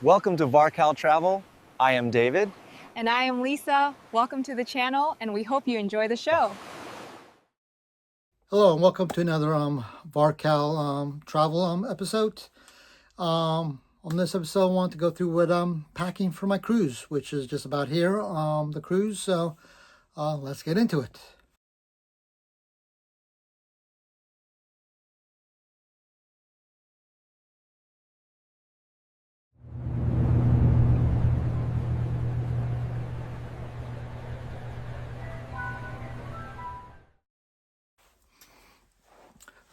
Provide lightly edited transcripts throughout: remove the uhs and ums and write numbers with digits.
Welcome to VarCal Travel. I am David. And I am Lisa. Welcome to the channel, and we hope you enjoy the show. Hello, and welcome to another VarCal Travel episode. On this episode, I want to go through what I'm packing for my cruise, which is just about here, the cruise. So let's get into it.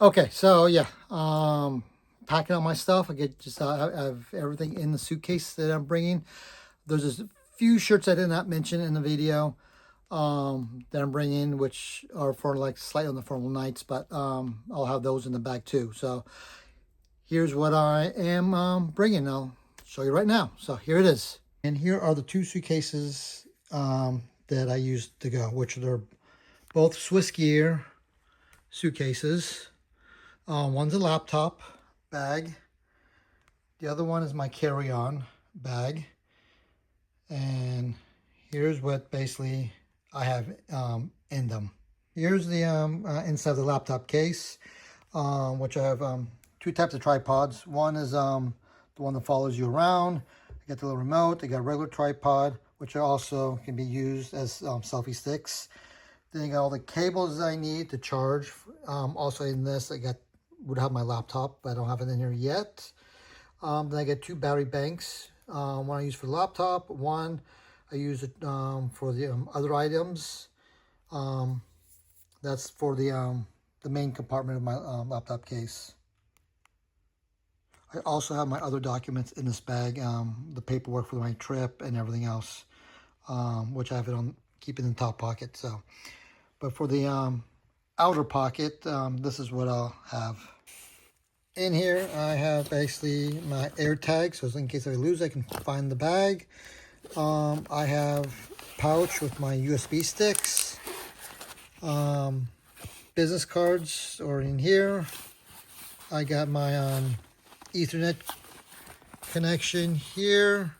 Okay, so yeah, packing all my stuff. I have everything in the suitcase that I'm bringing. There's just a few shirts I did not mention in the video that I'm bringing, which are for like slightly on the formal nights, but I'll have those in the bag too. So here's what I am bringing. I'll show you right now. So here it is. And here are the two suitcases that I used to go, which are both Swiss Gear suitcases. One's a laptop bag. The other one is my carry-on bag. And here's what basically I have in them. Here's the inside of the laptop case, which I have two types of tripods. One is the one that follows you around. I got the little remote. I got a regular tripod, which also can be used as selfie sticks. Then I got all the cables that I need to charge. Also in this, would have my laptop, but I don't have it in here yet. Then I get two battery banks. One I use for the laptop. One I use it for the other items. That's for the main compartment of my laptop case. I also have my other documents in this bag, the paperwork for my trip and everything else, which I have it on, keep it in the top pocket. So, but for the outer pocket, this is what I'll have. In here, I have basically my AirTag, so in case I lose, I can find the bag. I have a pouch with my USB sticks. Business cards are in here. I got my Ethernet connection here,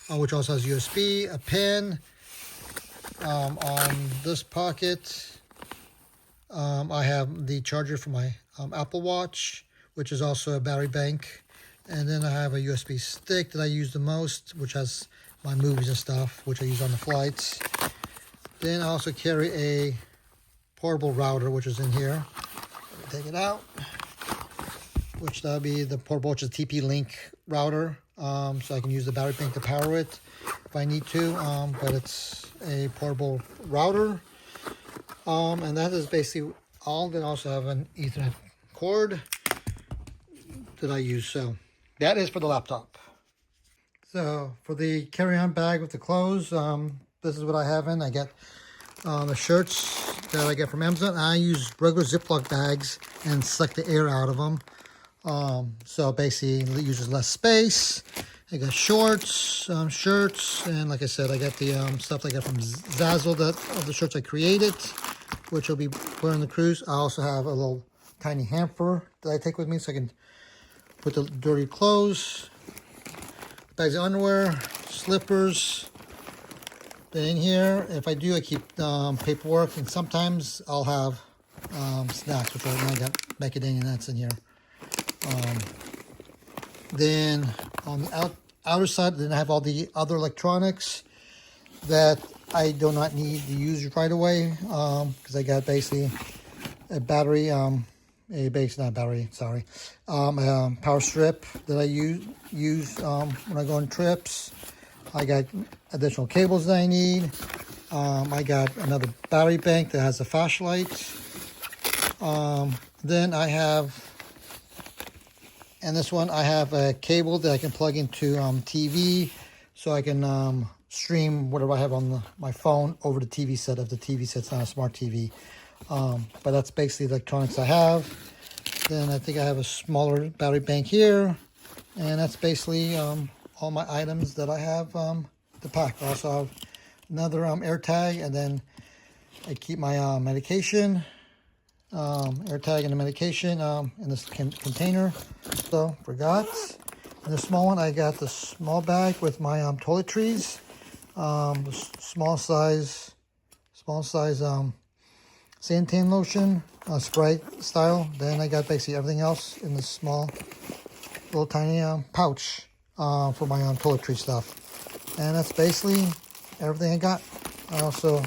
which also has USB, a pen. On this pocket, I have the charger for my Apple Watch, which is also a battery bank. And then I have a USB stick that I use the most, which has my movies and stuff, which I use on the flights. Then I also carry a portable router, which is in here. Let me take it out. Which that'll be the portable, which is TP-Link router. So I can use the battery bank to power it if I need to. But it's a portable router. And that is basically all. Then I also have an Ethernet cord that I use. So that is for the laptop. So for the carry-on bag with the clothes, this is what I have in. I get the shirts that I get from Amazon. I use regular Ziploc bags and suck the air out of them. So basically it uses less space. I got shorts, shirts, and like I said, I got the stuff I got from Zazzle, of the shirts I created, which will be wearing the cruise. I also have a little tiny hamper that I take with me so I can put the dirty clothes, bags of underwear, slippers. Then in here, if I do, I keep paperwork, and sometimes I'll have snacks, which I got macadamia nuts in here. Then on the outer side, then I have all the other electronics that I do not need to use right away, because I got basically a battery, a power strip that I use when I go on trips. I got additional cables that I need. I got another battery bank that has a flashlight. Then I have, and this one I have a cable that I can plug into TV, so I can stream whatever I have on my phone over the TV set if the TV set's not a smart TV. But that's basically the electronics I have. Then I think I have a smaller battery bank here, and that's basically all my items that I have to pack. I also have another AirTag, and then I keep my medication, AirTag and the medication in this container. So forgot. In the small one, I got the small bag with my toiletries, the small size santan lotion, Sprite style. Then I got basically everything else in this small, little tiny pouch for my toiletry stuff. And that's basically everything I got. I also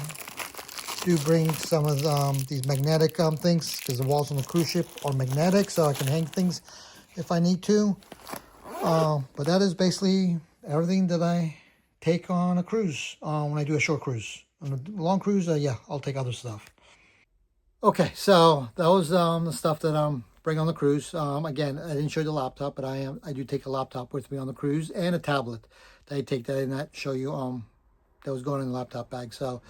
do bring some of these magnetic things because the walls on the cruise ship are magnetic, so I can hang things if I need to. But that is basically everything that I take on a cruise when I do a short cruise. On a long cruise, yeah, I'll take other stuff. Okay, so that was the stuff that bring on the cruise. Again, I didn't show you the laptop, but I do take a laptop with me on the cruise and a tablet. I take that and that show you that was going in the laptop bag. So,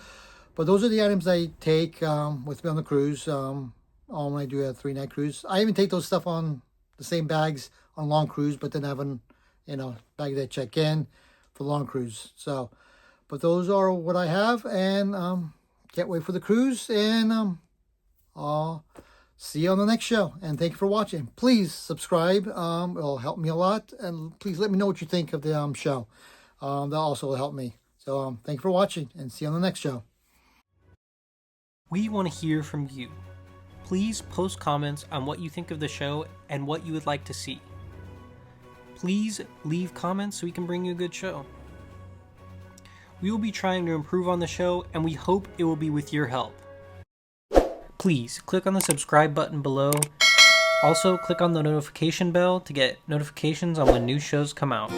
but those are the items I take with me on the cruise. When I do a 3-night cruise, I even take those stuff on the same bags on long cruise, but then having bag that check in for long cruise. So, but those are what I have, and can't wait for the cruise, and I'll see you on the next show. And thank you for watching. Please subscribe. It'll help me a lot, and please let me know what you think of the show. That also will help me. So thank you for watching, and see you on the next show. We want to hear from you. Please post comments on what you think of the show and what you would like to see. Please leave comments so we can bring you a good show. We will be trying to improve on the show, and we hope it will be with your help. Please click on the subscribe button below. Also, click on the notification bell to get notifications on when new shows come out.